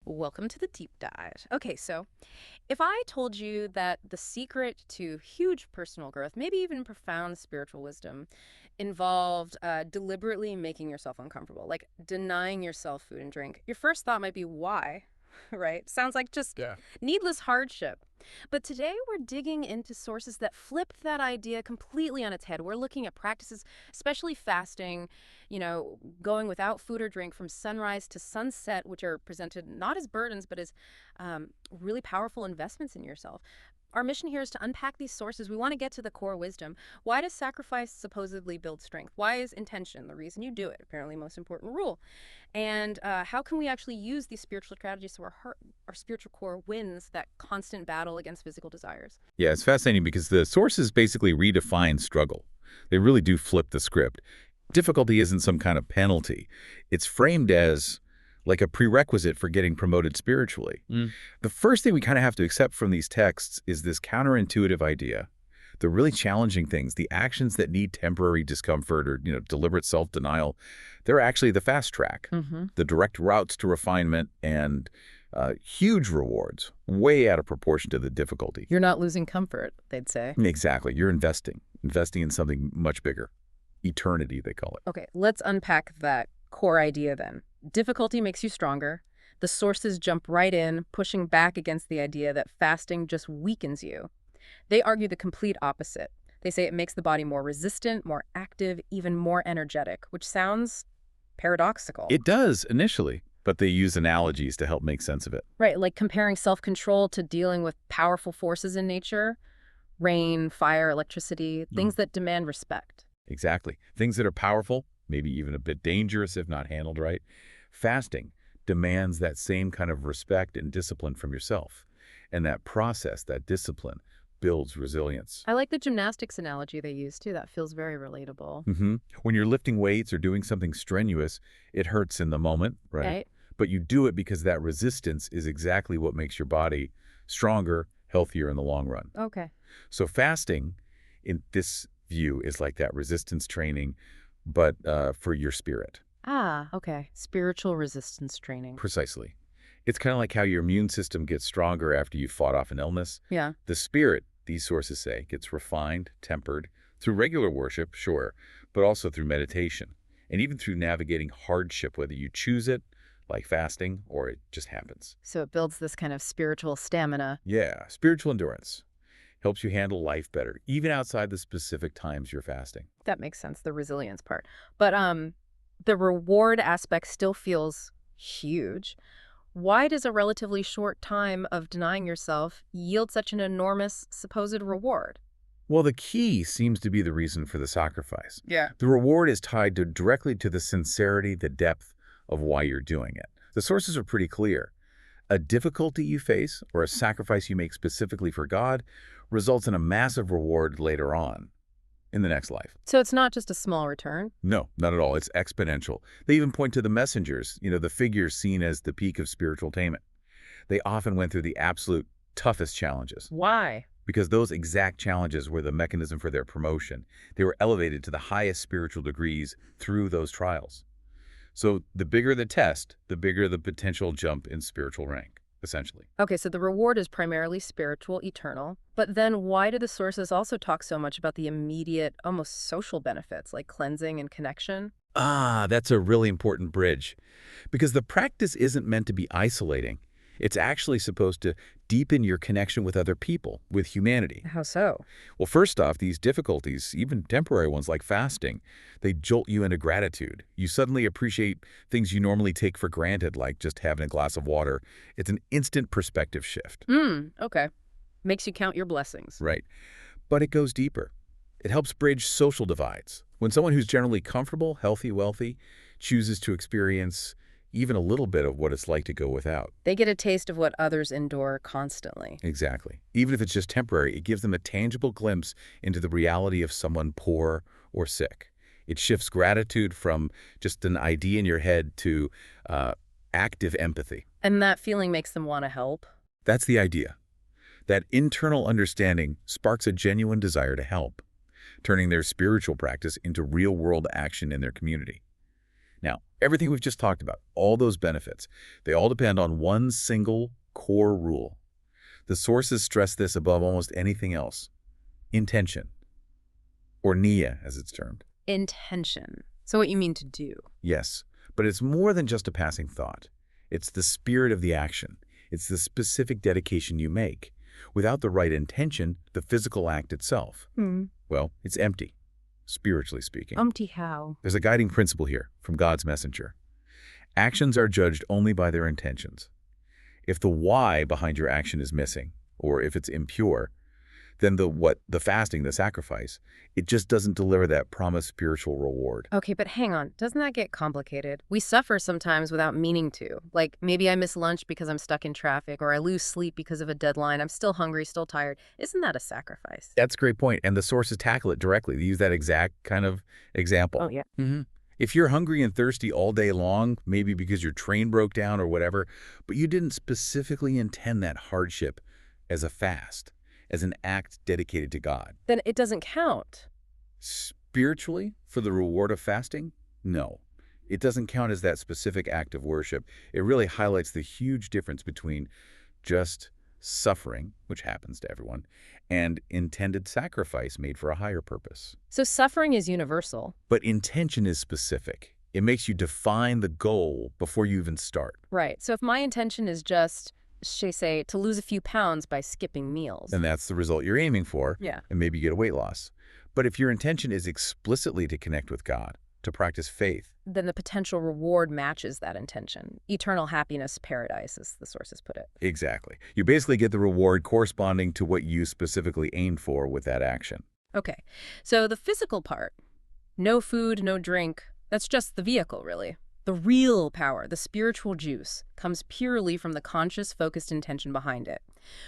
Welcome to the deep dive. Okay, so if I told you that the secret to huge personal growth, maybe even profound spiritual wisdom, involved deliberately making yourself uncomfortable, like denying yourself food and drink, your first thought might be why, right? Sounds like just Yeah. needless hardship. But today we're digging into sources that flip that idea completely on its head. We're looking at practices, especially fasting, going without food or drink from sunrise to sunset, which are presented not as burdens, but as really powerful investments in yourself. Our mission here is to unpack these sources. We want to get to the core wisdom. Why does sacrifice supposedly build strength? Why is intention the reason you do it? Apparently, most important rule. And how can we actually use these spiritual strategies so our spiritual core wins that constant battle against physical desires? Yeah, it's fascinating because the sources basically redefine struggle. They really do flip the script. Difficulty isn't some kind of penalty. It's framed as like a prerequisite for getting promoted spiritually. The first thing we kind of have to accept from these texts is this counterintuitive idea. The really challenging things, the actions that need temporary discomfort or deliberate self-denial, they're actually the fast track, the direct routes to refinement and huge rewards, way out of proportion to the difficulty. You're not losing comfort, they'd say. Exactly. You're investing in something much bigger. Eternity, they call it. Okay, let's unpack that core idea then. Difficulty makes you stronger. The sources jump right in, pushing back against the idea that fasting just weakens you. They argue the complete opposite. They say it makes the body more resistant, more active, even more energetic, which sounds paradoxical. It does initially, but they use analogies to help make sense of it. Right, like comparing self-control to dealing with powerful forces in nature, rain, fire, electricity, things that demand respect. Exactly. Things that are powerful, maybe even a bit dangerous if not handled right. Fasting demands that same kind of respect and discipline from yourself. And that process, that discipline, builds resilience. I like the gymnastics analogy they use too. That feels very relatable. When you're lifting weights or doing something strenuous, it hurts in the moment, right? Right? But you do it because that resistance is exactly what makes your body stronger, healthier in the long run. Okay. So fasting, in this view, is like that resistance training, but for your spirit. Ah, okay. Spiritual resistance training. Precisely. It's kind of like how your immune system gets stronger after you've fought off an illness. Yeah. The spirit, these sources say, gets refined, tempered, through regular worship, sure, but also through meditation, and even through navigating hardship, whether you choose it, like fasting, or it just happens. So it builds this kind of spiritual stamina. Yeah, spiritual endurance helps you handle life better, even outside the specific times you're fasting. That makes sense, the resilience part. But the reward aspect still feels huge. Why does a relatively short time of denying yourself yield such an enormous supposed reward? Well, the key seems to be the reason for the sacrifice. Yeah. The reward is tied directly to the sincerity, the depth of why you're doing it. The sources are pretty clear. A difficulty you face or a sacrifice you make specifically for God results in a massive reward later on in the next life. So it's not just a small return? No, not at all. It's exponential. They even point to the messengers, the figures seen as the peak of spiritual attainment. They often went through the absolute toughest challenges Why? because those exact challenges were the mechanism for their promotion. They were elevated to the highest spiritual degrees through those trials. So the bigger the test, the bigger the potential jump in spiritual rank, essentially. Okay, so the reward is primarily spiritual, eternal. But then why do the sources also talk so much about the immediate, almost social benefits like cleansing and connection? Ah, that's a really important bridge. Because the practice isn't meant to be isolating. It's actually supposed to deepen your connection with other people, with humanity. How so? Well, first off, these difficulties, even temporary ones like fasting, they jolt you into gratitude. You suddenly appreciate things you normally take for granted, like just having a glass of water. It's an instant perspective shift. Okay. Makes you count your blessings. Right. But it goes deeper. It helps bridge social divides. When someone who's generally comfortable, healthy, wealthy, chooses to experience even a little bit of what it's like to go without. They get a taste of what others endure constantly. Exactly. Even if it's just temporary, it gives them a tangible glimpse into the reality of someone poor or sick. It shifts gratitude from just an idea in your head to active empathy. And that feeling makes them want to help. That's the idea. That internal understanding sparks a genuine desire to help, turning their spiritual practice into real-world action in their community. Now, everything we've just talked about, all those benefits, they all depend on one single core rule. The sources stress this above almost anything else: intention, or niyya as it's termed. Intention. So what you mean to do. Yes, but it's more than just a passing thought. It's the spirit of the action. It's the specific dedication you make. Without the right intention, the physical act itself, well, it's empty, spiritually speaking. Empty how? There's a guiding principle here from God's messenger. Actions are judged only by their intentions. If the why behind your action is missing, or if it's impure, then the fasting, the sacrifice, it just doesn't deliver that promised spiritual reward. Okay, but hang on. Doesn't that get complicated? We suffer sometimes without meaning to. Like maybe I miss lunch because I'm stuck in traffic, or I lose sleep because of a deadline. I'm still hungry, still tired. Isn't that a sacrifice? That's a great point, and the sources tackle it directly. They use that exact kind of example. Oh, yeah. If you're hungry and thirsty all day long, maybe because your train broke down or whatever, but you didn't specifically intend that hardship as a fast, as an act dedicated to God. Then it doesn't count. Spiritually, for the reward of fasting? No. It doesn't count as that specific act of worship. It really highlights the huge difference between just suffering, which happens to everyone, and intended sacrifice made for a higher purpose. So suffering is universal. But intention is specific. It makes you define the goal before you even start. Right. So if my intention is just, say, to lose a few pounds by skipping meals. And that's the result you're aiming for. Yeah. And maybe you get a weight loss. But if your intention is explicitly to connect with God, to practice faith, then the potential reward matches that intention. Eternal happiness, paradise, as the sources put it. exactly. You basically get the reward corresponding to what you specifically aimed for with that action. Okay. So the physical part, no food, no drink, that's just the vehicle, really. The real power, the spiritual juice, comes purely from the conscious, focused intention behind it.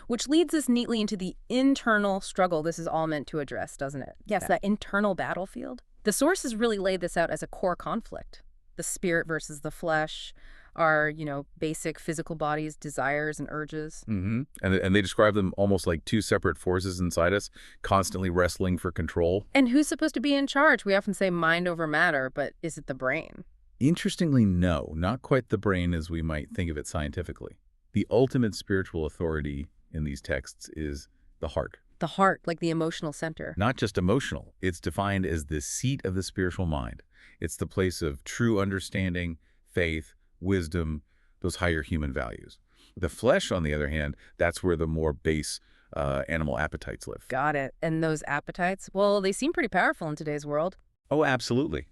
Which leads us neatly into the internal struggle this is all meant to address, doesn't it? Yes, that internal battlefield. The sources really lay this out as a core conflict. The spirit versus the flesh, our, basic physical body's desires and urges. And they describe them almost like two separate forces inside us, constantly wrestling for control. And who's supposed to be in charge? We often say mind over matter, but is it the brain? Interestingly, no, not quite the brain as we might think of it scientifically. The ultimate spiritual authority in these texts is the heart. The heart, like the emotional center. Not just emotional. It's defined as the seat of the spiritual mind. It's the place of true understanding, faith, wisdom, those higher human values. The flesh, on the other hand, that's where the more base animal appetites live. Got it. And those appetites, well, they seem pretty powerful in today's world. Oh, absolutely.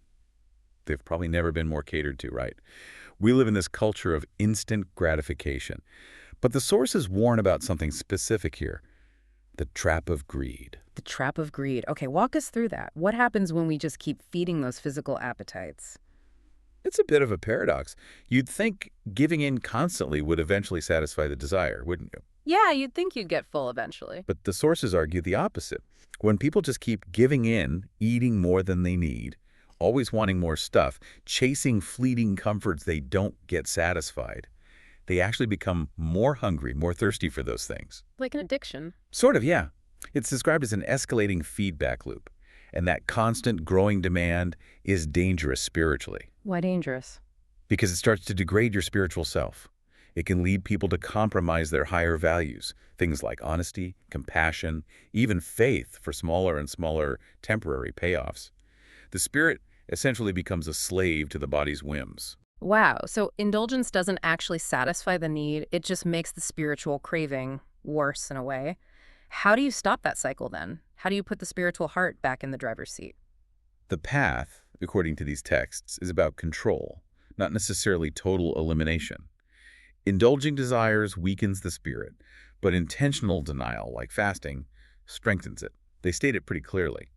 They've probably never been more catered to, right? We live in this culture of instant gratification. But the sources warn about something specific here: the trap of greed. The trap of greed. Okay, walk us through that. What happens when we just keep feeding those physical appetites? It's a bit of a paradox. You'd think giving in constantly would eventually satisfy the desire, wouldn't you? Yeah, you'd think you'd get full eventually. But the sources argue the opposite. When people just keep giving in, eating more than they need, always wanting more stuff, chasing fleeting comforts they don't get satisfied, they actually become more hungry, more thirsty for those things. Like an addiction. Sort of, yeah. It's described as an escalating feedback loop. And that constant growing demand is dangerous spiritually. Why dangerous? Because it starts to degrade your spiritual self. It can lead people to compromise their higher values, things like honesty, compassion, even faith for smaller and smaller temporary payoffs. The spirit essentially becomes a slave to the body's whims. Wow, so indulgence doesn't actually satisfy the need, it just makes the spiritual craving worse in a way. How do you stop that cycle then? How do you put the spiritual heart back in the driver's seat? The path, according to these texts, is about control, not necessarily total elimination. Indulging desires weakens the spirit, but intentional denial, like fasting, strengthens it. They state it pretty clearly.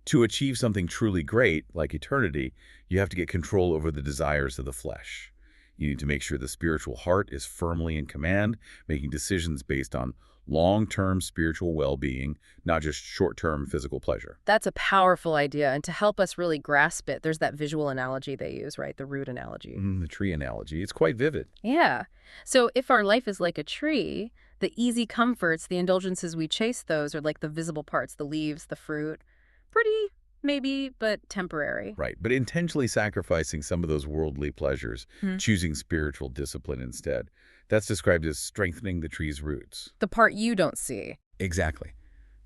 To achieve something truly great, like eternity, you have to get control over the desires of the flesh. You need to make sure the spiritual heart is firmly in command, making decisions based on long-term spiritual well-being, not just short-term physical pleasure. That's a powerful idea, and to help us really grasp it, there's that visual analogy they use, right? The root analogy. The tree analogy. It's quite vivid. Yeah. So if our life is like a tree, the easy comforts, the indulgences we chase, those are like the visible parts, the leaves, the fruit. Pretty maybe, but temporary. Right, but intentionally sacrificing some of those worldly pleasures, Hmm. choosing spiritual discipline instead. That's described as strengthening the tree's roots. The part you don't see. Exactly.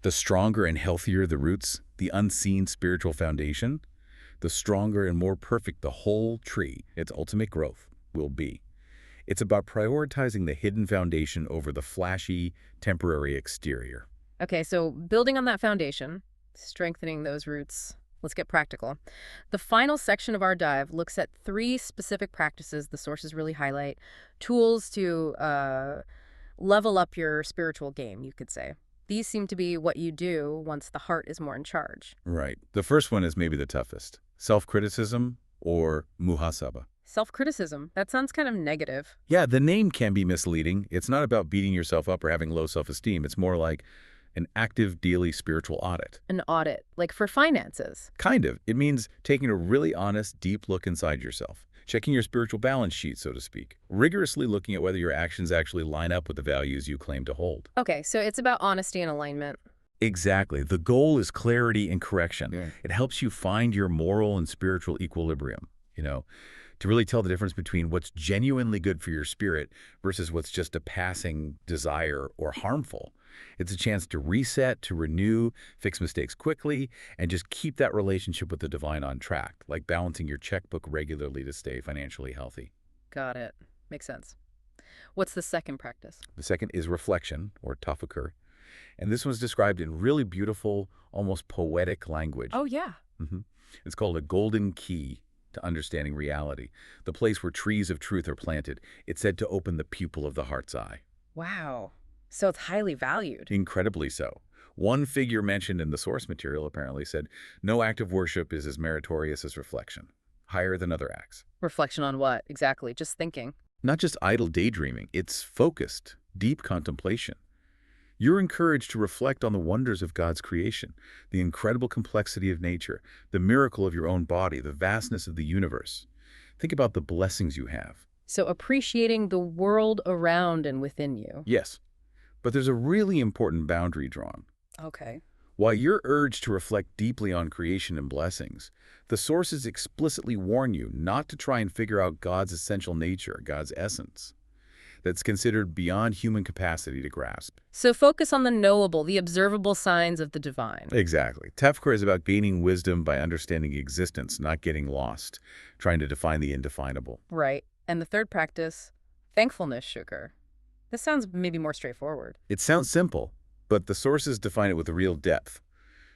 The stronger and healthier the roots, the unseen spiritual foundation, the stronger and more perfect the whole tree, its ultimate growth, will be. It's about prioritizing the hidden foundation over the flashy, temporary exterior. Okay, so building on that foundation, strengthening those roots. Let's get practical. The final section of our dive looks at three specific practices the sources really highlight, tools to level up your spiritual game, you could say. These seem to be what you do once the heart is more in charge. Right. The first one is maybe the toughest. Self-criticism or muhasaba. Self-criticism. That sounds kind of negative. Yeah, the name can be misleading. It's not about beating yourself up or having low self-esteem. It's more like an active daily spiritual audit. An audit, like for finances. Kind of. It means taking a really honest, deep look inside yourself, checking your spiritual balance sheet, so to speak, rigorously looking at whether your actions actually line up with the values you claim to hold. Okay, so it's about honesty and alignment. Exactly. The goal is clarity and correction. Yeah. It helps you find your moral and spiritual equilibrium, to really tell the difference between what's genuinely good for your spirit versus what's just a passing desire or harmful. It's a chance to reset, to renew, fix mistakes quickly, and just keep that relationship with the divine on track, like balancing your checkbook regularly to stay financially healthy. Got it. Makes sense. What's the second practice? The second is reflection, or tafakkur. And this one's described in really beautiful, almost poetic language. Oh, yeah. Mhm. It's called a golden key to understanding reality, the place where trees of truth are planted. It's said to open the pupil of the heart's eye. Wow. So it's highly valued. Incredibly so. One figure mentioned in the source material apparently said, no act of worship is as meritorious as reflection, higher than other acts. Reflection on what? Exactly. Just thinking. Not just idle daydreaming, it's focused, deep contemplation. You're encouraged to reflect on the wonders of God's creation, the incredible complexity of nature, the miracle of your own body, the vastness of the universe. Think about the blessings you have. So appreciating the world around and within you. Yes, but there's a really important boundary drawn. Okay. While you're urged to reflect deeply on creation and blessings, the sources explicitly warn you not to try and figure out God's essential nature, God's essence, that's considered beyond human capacity to grasp. So focus on the knowable, the observable signs of the divine. Exactly. Tefkar is about gaining wisdom by understanding existence, not getting lost, trying to define the indefinable. Right. And the third practice, thankfulness, Shukr. This sounds maybe more straightforward. It sounds simple, but the sources define it with real depth.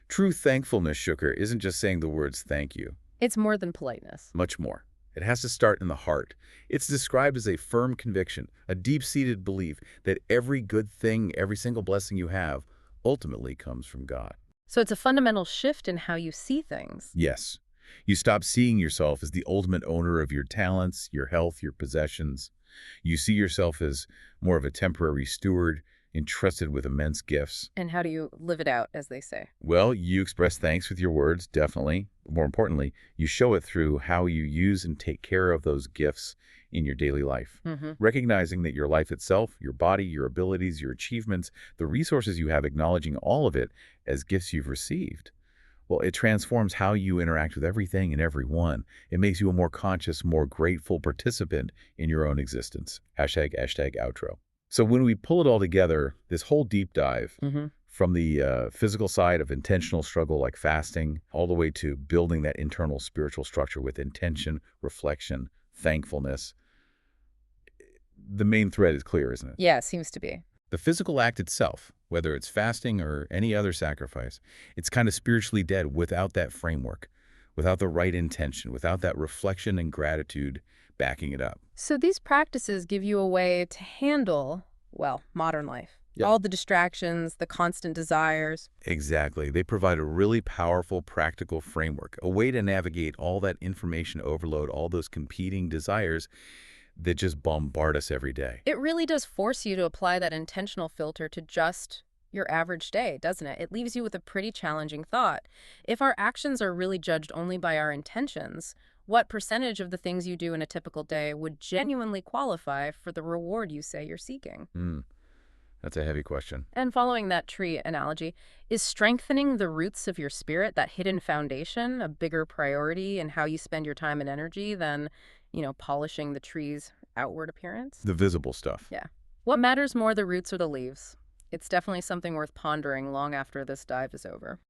True thankfulness, Shukr, isn't just saying the words thank you. It's more than politeness. Much more. It has to start in the heart. It's described as a firm conviction, a deep-seated belief that every good thing, every single blessing you have, ultimately comes from God. So it's a fundamental shift in how you see things. Yes. You stop seeing yourself as the ultimate owner of your talents, your health, your possessions. You see yourself as more of a temporary steward, entrusted with immense gifts. And how do you live it out, as they say? Well, you express thanks with your words, definitely. More importantly, you show it through how you use and take care of those gifts in your daily life. Recognizing that your life itself, your body, your abilities, your achievements, the resources you have, acknowledging all of it as gifts you've received. Well, it transforms how you interact with everything and everyone. It makes you a more conscious, more grateful participant in your own existence. Hashtag outro. So when we pull it all together, this whole deep dive, from the physical side of intentional struggle like fasting, all the way to building that internal spiritual structure with intention, reflection, thankfulness, the main thread is clear, isn't it? Yeah, it seems to be. The physical act itself, whether it's fasting or any other sacrifice, it's kind of spiritually dead without that framework, without the right intention, without that reflection and gratitude backing it up. So these practices give you a way to handle, well, modern life. Yep. All the distractions, the constant desires. Exactly. They provide a really powerful, practical framework, a way to navigate all that information overload, all those competing desires that just bombard us every day. It really does force you to apply that intentional filter to just your average day, doesn't it? It leaves you with a pretty challenging thought. If our actions are really judged only by our intentions, what percentage of the things you do in a typical day would genuinely qualify for the reward you say you're seeking? That's a heavy question. And following that tree analogy, is strengthening the roots of your spirit, that hidden foundation, a bigger priority in how you spend your time and energy than, polishing the tree's outward appearance? The visible stuff. Yeah. What matters more, the roots or the leaves? It's definitely something worth pondering long after this dive is over.